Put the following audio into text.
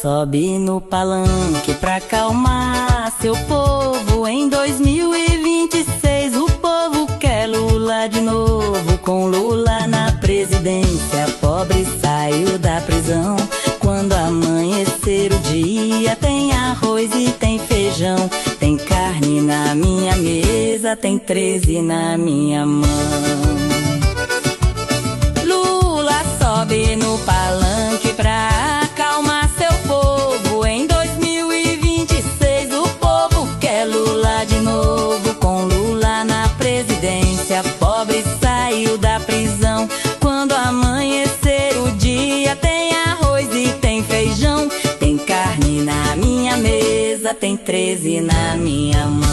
sobe no palanque pra acalmar seu povo. Em 2026 o povo quer Lula de novo. Com Lula na presidência, pobre saiu da prisão. Quando amanhecer o dia, tem arroz e tem feijão. Tem carne na minha mesa, tem 13 na minha mão. Lula sobe no palanque pra acalmar seu povo. Em 2026 o povo quer Lula de novo. Com Lula na presidência, pobre saiu da prisão. Quando amanhecer o dia, tem arroz e tem feijão. Tem carne na minha mesa, tem 13 na minha mão.